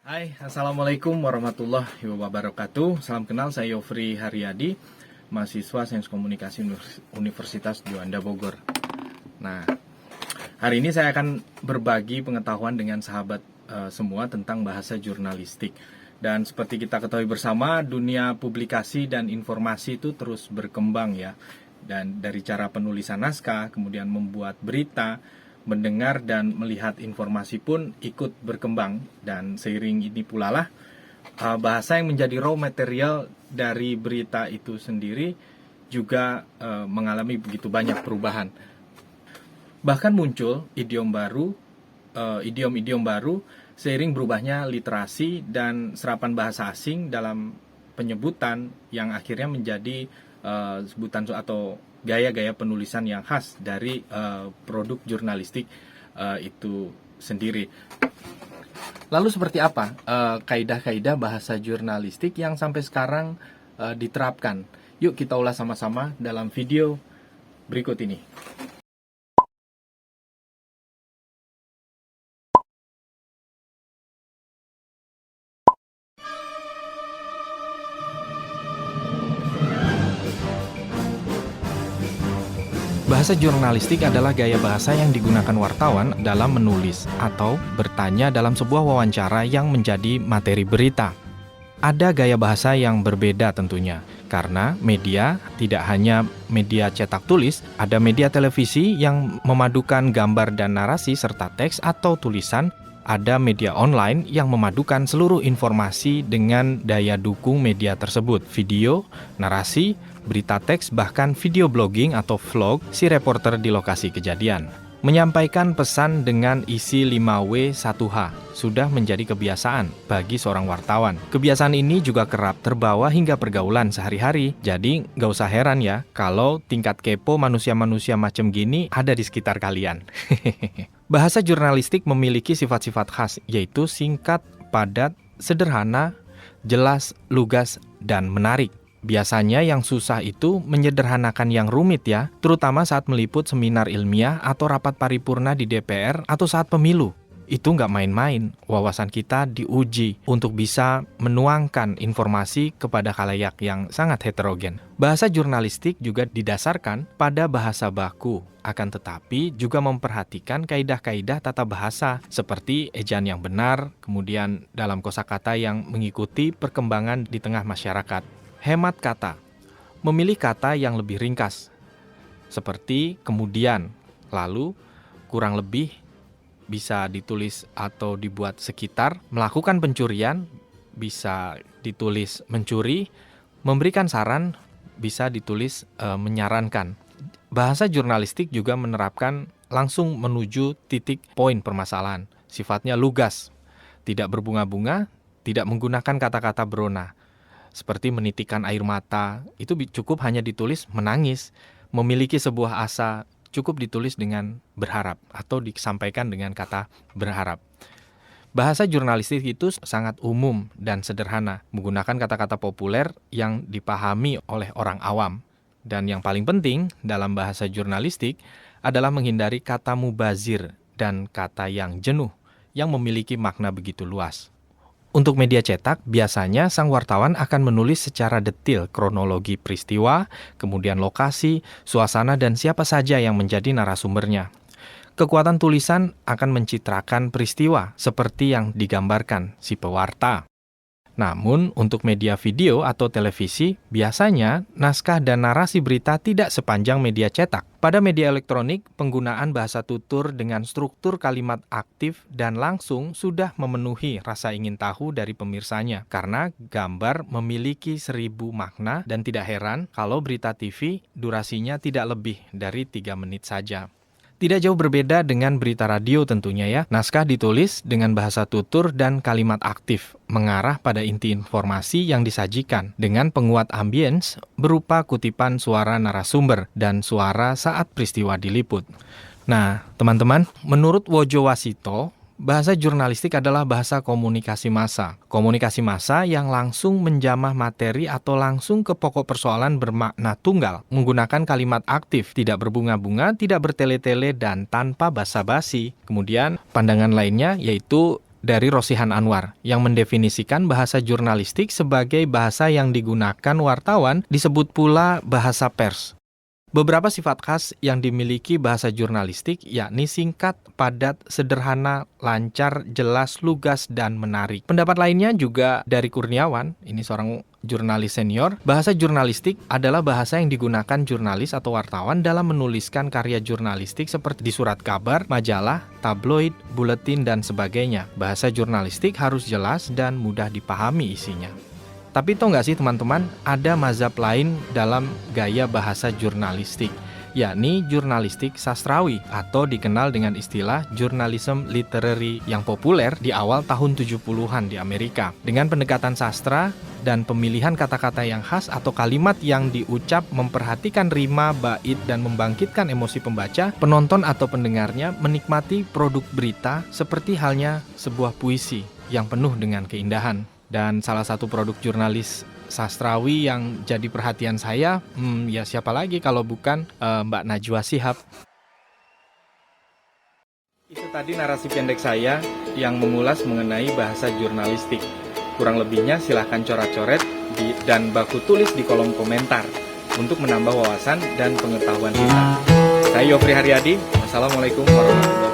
Hai, Assalamualaikum warahmatullahi wabarakatuh. Salam kenal, saya Yofri Haryadi, mahasiswa Sains Komunikasi Universitas Juanda Bogor. Nah, hari ini saya akan berbagi pengetahuan dengan sahabat semua tentang bahasa jurnalistik. Dan seperti kita ketahui bersama, dunia publikasi dan informasi itu terus berkembang ya. Dan dari cara penulisan naskah, kemudian membuat berita, mendengar dan melihat informasi pun ikut berkembang. Dan seiring ini pula lah bahasa yang menjadi raw material dari berita itu sendiri juga mengalami begitu banyak perubahan. Bahkan muncul idiom baru, idiom-idiom baru seiring berubahnya literasi dan serapan bahasa asing dalam penyebutan yang akhirnya menjadi sebutan atau gaya-gaya penulisan yang khas dari produk jurnalistik itu sendiri. Lalu seperti apa kaidah-kaidah bahasa jurnalistik yang sampai sekarang diterapkan? Yuk kita ulas sama-sama dalam video berikut ini. Bahasa jurnalistik adalah gaya bahasa yang digunakan wartawan dalam menulis atau bertanya dalam sebuah wawancara yang menjadi materi berita. Ada gaya bahasa yang berbeda tentunya, karena media tidak hanya media cetak tulis, ada media televisi yang memadukan gambar dan narasi serta teks atau tulisan, ada media online yang memadukan seluruh informasi dengan daya dukung media tersebut, video, narasi, berita teks, bahkan video blogging atau vlog si reporter di lokasi kejadian. Menyampaikan pesan dengan isi 5W1H sudah menjadi kebiasaan bagi seorang wartawan. Kebiasaan ini juga kerap terbawa hingga pergaulan sehari-hari. Jadi nggak usah heran ya kalau tingkat kepo manusia-manusia macam gini ada di sekitar kalian. Bahasa jurnalistik memiliki sifat-sifat khas, yaitu singkat, padat, sederhana, jelas, lugas, dan menarik. Biasanya yang susah itu menyederhanakan yang rumit ya, terutama saat meliput seminar ilmiah atau rapat paripurna di DPR atau saat pemilu. Itu nggak main-main, wawasan kita diuji untuk bisa menuangkan informasi kepada khalayak yang sangat heterogen. Bahasa jurnalistik juga didasarkan pada bahasa baku, akan tetapi juga memperhatikan kaidah-kaidah tata bahasa seperti ejaan yang benar, kemudian dalam kosakata yang mengikuti perkembangan di tengah masyarakat. Hemat kata, memilih kata yang lebih ringkas, seperti kemudian, lalu, kurang lebih, bisa ditulis atau dibuat sekitar, melakukan pencurian, bisa ditulis mencuri, memberikan saran, bisa ditulis menyarankan. Bahasa jurnalistik juga menerapkan langsung menuju titik poin permasalahan, sifatnya lugas, tidak berbunga-bunga, tidak menggunakan kata-kata berona. Seperti menitikan air mata, itu cukup hanya ditulis menangis. Memiliki sebuah asa, cukup ditulis dengan berharap atau disampaikan dengan kata berharap. Bahasa jurnalistik itu sangat umum dan sederhana, menggunakan kata-kata populer yang dipahami oleh orang awam. Dan yang paling penting dalam bahasa jurnalistik adalah menghindari kata mubazir dan kata yang jenuh, yang memiliki makna begitu luas. Untuk media cetak, biasanya sang wartawan akan menulis secara detail kronologi peristiwa, kemudian lokasi, suasana, dan siapa saja yang menjadi narasumbernya. Kekuatan tulisan akan mencitrakan peristiwa seperti yang digambarkan si pewarta. Namun, untuk media video atau televisi, biasanya naskah dan narasi berita tidak sepanjang media cetak. Pada media elektronik, penggunaan bahasa tutur dengan struktur kalimat aktif dan langsung sudah memenuhi rasa ingin tahu dari pemirsanya. Karena gambar memiliki 1000 makna dan tidak heran kalau berita TV durasinya tidak lebih dari 3 menit saja. Tidak jauh berbeda dengan berita radio tentunya ya. Naskah ditulis dengan bahasa tutur dan kalimat aktif, mengarah pada inti informasi yang disajikan dengan penguat ambience berupa kutipan suara narasumber dan suara saat peristiwa diliput. Nah, teman-teman, menurut Wojo Wasito, Bahasa jurnalistik adalah bahasa komunikasi massa. Komunikasi massa yang langsung menjamah materi atau langsung ke pokok persoalan bermakna tunggal, menggunakan kalimat aktif, tidak berbunga-bunga, tidak bertele-tele, dan tanpa basa-basi. Kemudian, pandangan lainnya yaitu dari Rosihan Anwar, yang mendefinisikan bahasa jurnalistik sebagai bahasa yang digunakan wartawan, disebut pula bahasa pers. Beberapa sifat khas yang dimiliki bahasa jurnalistik yakni singkat, padat, sederhana, lancar, jelas, lugas, dan menarik. Pendapat lainnya juga dari Kurniawan, ini seorang jurnalis senior, bahasa jurnalistik adalah bahasa yang digunakan jurnalis atau wartawan dalam menuliskan karya jurnalistik seperti di surat kabar, majalah, tabloid, buletin, dan sebagainya. Bahasa jurnalistik harus jelas dan mudah dipahami isinya. Tapi tahu nggak sih teman-teman, ada mazhab lain dalam gaya bahasa jurnalistik, yakni jurnalistik sastrawi atau dikenal dengan istilah journalism literary yang populer di awal tahun 70-an di Amerika. Dengan pendekatan sastra dan pemilihan kata-kata yang khas atau kalimat yang diucap memperhatikan rima, bait, dan membangkitkan emosi pembaca, penonton atau pendengarnya menikmati produk berita seperti halnya sebuah puisi yang penuh dengan keindahan. Dan salah satu produk jurnalis sastrawi yang jadi perhatian saya, ya siapa lagi kalau bukan Mbak Najwa Shihab. Itu tadi narasi pendek saya yang mengulas mengenai bahasa jurnalistik. Kurang lebihnya silahkan coret-coret dan baku tulis di kolom komentar untuk menambah wawasan dan pengetahuan kita. Saya Yofri Haryadi, wassalamualaikum warahmatullahi wabarakatuh.